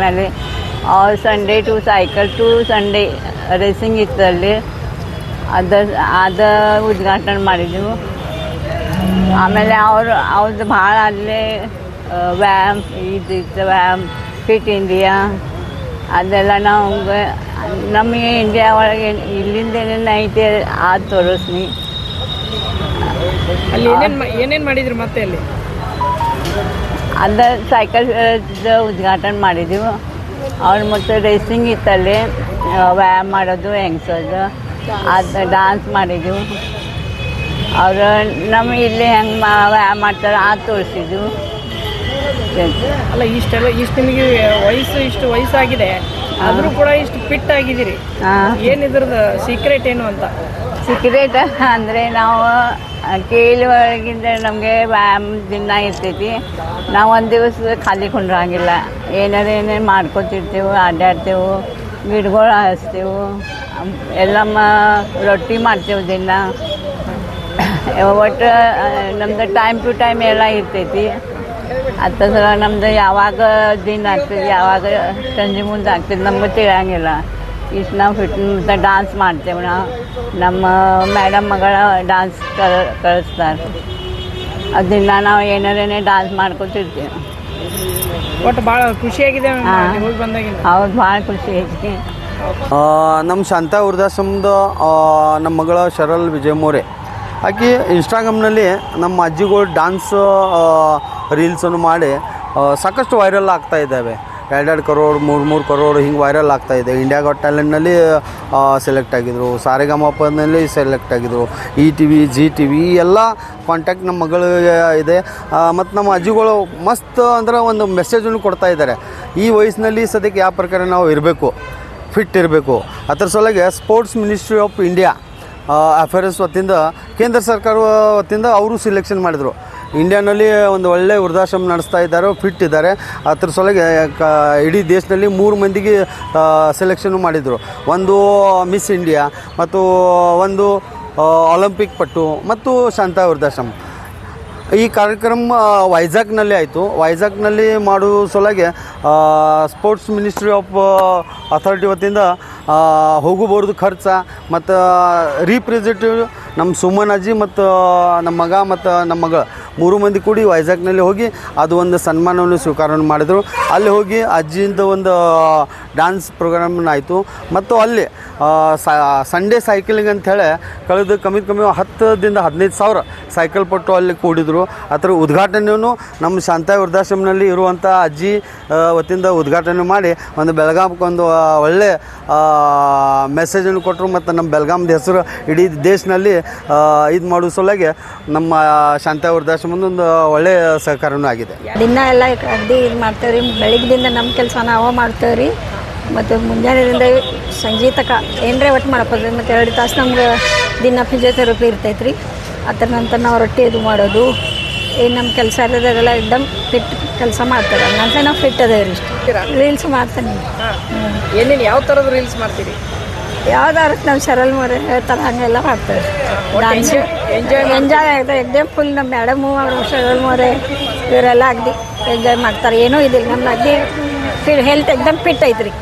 ಮೇಲೆ और Sunday to cycle to Sunday racing ಇತ್ತಲ್ಲಿ ಅದು ಉದ್ಘಾಟನೆ ಮಾಡಿದ್ದೆವು. ಆಮೇಲೆ ಅವ್ರದ್ದು ಭಾಳ ಅಲ್ಲೇ ವ್ಯಾಯಾಮ್ ಇದಿತ್ತು, ವ್ಯಾಯಾಮ್ ಫಿಟ್ ಇಂಡಿಯಾ ಅದೆಲ್ಲ ನಮಗೆ ಇಂಡಿಯಾ ಒಳಗೆ ಇಲ್ಲಿಂದ ಏನೇನು ಐತೆ ಅದು ತೋರಿಸ್ನಿ. ಅಲ್ಲಿ ಏನೇನು ಮಾಡಿದ್ರಿ ಮತ್ತೆ ಅಲ್ಲಿ? ಅದು ಸೈಕಲ್ ಉದ್ಘಾಟನೆ ಮಾಡಿದ್ದೆವು. ಅವ್ರು ಮತ್ತು ರೇಸಿಂಗ್ ಇತ್ತಲ್ಲಿ ವ್ಯಾಯಾಮ ಮಾಡೋದು ಹೆಂಗ್ಸೋದು ಅದು ಡ್ಯಾನ್ಸ್ ಮಾಡಿದ್ದೆವು. ಅವರು ನಮಗೆ ಇಲ್ಲಿ ಹೆಂಗೆ ವ್ಯಾಯಾಮ ಮಾಡ್ತಾರೆ ಅದು ತೋರಿಸಿದ್ವು. ಅಲ್ಲ ಇಷ್ಟು ನಿಮಗೆ ಇಷ್ಟು ವಯಸ್ಸಾಗಿದೆ ಆದರೂ ಕೂಡ ಇಷ್ಟು ಫಿಟ್ ಆಗಿದ್ದೀರಿ, ಏನಿದ್ರದ್ದು ಸೀಕ್ರೆಟ್ ಏನು ಅಂತ? ಸೀಕ್ರೆಟ್ ಅಂದರೆ ನಾವು ಕೇಳಿ ಒಳಗಿಂದ ನಮಗೆ ವ್ಯಾಯಾಮ ದಿನ ಇರ್ತೈತಿ. ನಾವು ಒಂದು ದಿವಸ ಖಾಲಿ ಕುಂಡ್ರಂಗಿಲ್ಲ, ಏನೇನು ಮಾಡ್ಕೊತಿರ್ತೇವೆ, ಅಡ್ಡಾಡ್ತೇವೆ, ಗಿಡಗಳು ಹಚ್ತೇವೆ, ಎಲ್ಲಮ್ಮ ರೊಟ್ಟಿ ಮಾಡ್ತೇವೆ ದಿನ. ಒಟ್ಟು ನಮ್ದು ಟೈಮ್ ಟು ಟೈಮ್ ಎಲ್ಲ ಇರ್ತೈತಿ. ಅದ್ರ ಸಲ ನಮ್ದು ಯಾವಾಗ ದಿನ ಆಗ್ತದೆ, ಯಾವಾಗ ಸಂಜೆ ಮುಂದೆ ಆಗ್ತದೆ ನಮ್ಗೆ ತಿಳಿಯಂಗಿಲ್ಲ. ಇಷ್ಟು ನಾವು ಫಿಟ್ ಡಾನ್ಸ್ ಮಾಡ್ತೇವೆ. ನಾವು ನಮ್ಮ ಮೇಡಮ್ ಮಗಳ ಡಾನ್ಸ್ ಕಳಿಸ್ತಾರೆ. ಅದನ್ನ ನಾವು ಏನಾರೇನೇ ಡಾನ್ಸ್ ಮಾಡ್ಕೊತಿರ್ತೀವಿ. ಒಟ್ಟು ಭಾಳ ಖುಷಿಯಾಗಿದೆ ಹೋಗಿ ಬಂದಾಗಿಂದ. ಹೌದು, ಭಾಳ ಖುಷಿ ಐತಿ. ನಮ್ಮ ಶಾಂತ ವೃದ್ಧಾಶ್ರಮದ ನಮ್ಮ ಮಗಳ ಶರಲ್ ವಿಜಯ ಮೋರೆ ಆಕೆ ಇನ್ಸ್ಟಾಗ್ರಾಮ್ನಲ್ಲಿ ನಮ್ಮ ಅಜ್ಜಿಗಳು ಡ್ಯಾನ್ಸ್ ರೀಲ್ಸನ್ನು ಮಾಡಿ ಸಾಕಷ್ಟು ವೈರಲ್ ಆಗ್ತಾ ಇದ್ದಾವೆ. 2 ಕರೋಡ್ 3 ಕರೋಡ್ ಹಿಂಗೆ ವೈರಲ್ ಆಗ್ತಾಯಿದೆ. ಇಂಡಿಯಾ ಗಾಟ್ ಟ್ಯಾಲೆಂಟ್ನಲ್ಲಿ ಸೆಲೆಕ್ಟ್ ಆಗಿದ್ದರು, ಸಾರೆಗಮಪನಲ್ಲಿ ಸೆಲೆಕ್ಟ್ ಆಗಿದ್ದರು, ETV ZTV ಎಲ್ಲ ಕಾಂಟ್ಯಾಕ್ಟ್ ನಮ್ಮ ಮಗಳಿಗೆ ಇದೆ. ಮತ್ತು ನಮ್ಮ ಅಜ್ಜಿಗಳು ಮಸ್ತ್ ಅಂದ್ರೆ ಒಂದು ಮೆಸೇಜನ್ನು ಕೊಡ್ತಾ ಇದ್ದಾರೆ. ಈ ವಯಸ್ಸಿನಲ್ಲಿ ಸದ್ಯಕ್ಕೆ ಯಾವ ಪ್ರಕಾರ ನಾವು ಇರಬೇಕು, ಫಿಟ್ ಇರಬೇಕು. ಅದರ ಸಲುವಾಗಿ sports ministry of India affairs ವತಿಯಿಂದ, ಕೇಂದ್ರ ಸರ್ಕಾರ ವತಿಯಿಂದ ಅವರು ಸಿಲೆಕ್ಷನ್ ಮಾಡಿದರು. ಇಂಡಿಯಾನಲ್ಲಿ ಒಂದು ಒಳ್ಳೆಯ ವೃದ್ಧಾಶ್ರಮ ನಡೆಸ್ತಾ ಇದ್ದಾರೆ, ಫಿಟ್ ಇದ್ದಾರೆ. ಅದ್ರ ಸಲುವಾಗಿ ಇಡೀ ದೇಶದಲ್ಲಿ 3 ಮಂದಿಗೆ ಸೆಲೆಕ್ಷನ್ ಮಾಡಿದರು. ಒಂದು ಮಿಸ್ ಇಂಡಿಯಾ ಮತ್ತು ಒಂದು ಒಲಿಂಪಿಕ್ ಪಟು ಮತ್ತು ಶಾಂತ ವೃದ್ಧಾಶ್ರಮ. ಈ ಕಾರ್ಯಕ್ರಮ ವೈಜಾಗ್ನಲ್ಲಿ ಆಯಿತು. ವೈಜಾಗ್ನಲ್ಲಿ ಮಾಡುವ ಸಲುವಾಗಿ ಸ್ಪೋರ್ಟ್ಸ್ ಮಿನಿಸ್ಟ್ರಿ ಆಫ್ ಅಥಾರಿಟಿ ವತಿಯಿಂದ ಹೋಗು ಬರೋದು ಖರ್ಚು ಮತ್ತು ರೀಪ್ರೆಸೆಂಟೇಟಿವ್ ನಮ್ಮ ಸುಮನ್ ಅಜ್ಜಿ ಮತ್ತು ನಮ್ಮ ಮಗ ಮತ್ತು ನಮ್ಮ ಮಗಳು 3 ಮಂದಿ ಕೂಡಿ ವೈಜಾಗ್ನಲ್ಲಿ ಹೋಗಿ ಅದು ಒಂದು ಸನ್ಮಾನವನ್ನು ಸ್ವೀಕಾರವನ್ನು ಮಾಡಿದರು. ಅಲ್ಲಿ ಹೋಗಿ ಅಜ್ಜಿಯಿಂದ ಒಂದು ಡ್ಯಾನ್ಸ್ ಪ್ರೋಗ್ರಾಮನ್ನು ಆಯಿತು. ಮತ್ತು ಅಲ್ಲಿ ಸಂಡೇ ಸೈಕ್ಲಿಂಗ್ ಅಂಥೇಳಿ ಕಳೆದು ಕಮ್ಮಿ 10,000 to 15,000 ಸೈಕಲ್ ಪಟ್ಟು ಅಲ್ಲಿ ಕೂಡಿದರು. ಅದರ ಉದ್ಘಾಟನೆಯನ್ನು ನಮ್ಮ ಶಾಂತ ವೃದ್ಧಾಶ್ರಮನಲ್ಲಿ ಇರುವಂಥ ಅಜ್ಜಿ ವತಿಯಿಂದ ಉದ್ಘಾಟನೆ ಮಾಡಿ ಒಂದು ಬೆಳಗಾಮಕ್ಕೆ ಒಂದು ಒಳ್ಳೆ ಮೆಸೇಜನ್ನು ಕೊಟ್ಟರು. ಮತ್ತು ನಮ್ಮ ಬೆಳಗಾಮದ ಹೆಸರು ಇಡೀ ದೇಶದಲ್ಲಿ ಇದು ಮಾಡೋ ಸಲುವಾಗಿ ನಮ್ಮ ಶಾಂತ ವೃದ್ಧಾಶ್ರಮದ ಒಂದು ಒಳ್ಳೆಯ ಸಹಕಾರನೂ ಆಗಿದೆ. ದಿನ ಎಲ್ಲ ಅಗದಿ ಇದು ಮಾಡ್ತೇವೆ ರೀ. ಬೆಳಗ್ಗೆದಿಂದ ನಮ್ಮ ಕೆಲಸ ನಾವು ಮಾಡ್ತೇವೆ ರೀ. ಮತ್ತು ಮುಂಜಾನೆಯಿಂದ ಸಂಜೆ ತನಕ ಏನರೇ ಒಟ್ಟು ಮಾಡಪ್ಪ. ಮತ್ತು 2 ತಾಸು ನಮ್ಗೆ ದಿನ ಫಿಸಿಯೋಥೆರಪಿ ಇರ್ತೈತೆ ರೀ. ಅದರ ನಂತರ ನಾವು ರೊಟ್ಟಿ ಇದು ಮಾಡೋದು, ಏನು ನಮ್ಮ ಕೆಲಸ ಇರೋದೆಲ್ಲ ಎಕ್ದಮ್ ಫಿಟ್ ಕೆಲಸ ಮಾಡ್ತಾರೆ. ಹಂಗಂತ ನಾವು ಫಿಟ್ ಅದೇವೆ ರೀ. ರೀಲ್ಸ್ ಮಾಡ್ತೇನೆ. ಏನೇನು ಯಾವ ಥರದ ರೀಲ್ಸ್ ಮಾಡ್ತೀರಿ? ಯಾವ್ದಾರು ನಾವು ಶರಲ್ ಮೋರೆ ಹೇಳ್ತಾರೆ ಹಂಗೆಲ್ಲ ಮಾಡ್ತೇವೆ. ಡ್ಯಾನ್ಸ್ ಎಂಜಾಯ್ ಆಗಿದೆ ಎಕ್ದಮ್ ಫುಲ್. ನಮ್ಮ ಮೇಡಮು ಅವರು ಶರಲ್ ಮೋರೆ ಇವರೆಲ್ಲ ಅಗದಿ ಎಂಜಾಯ್ ಮಾಡ್ತಾರೆ. ಏನೂ ಇದಿಲ್ಲ, ನಮ್ಮ ಅಗದಿ ಹೆಲ್ತ್ ಎಕ್ದಮ್ ಫಿಟ್ ಐತ್ರಿ.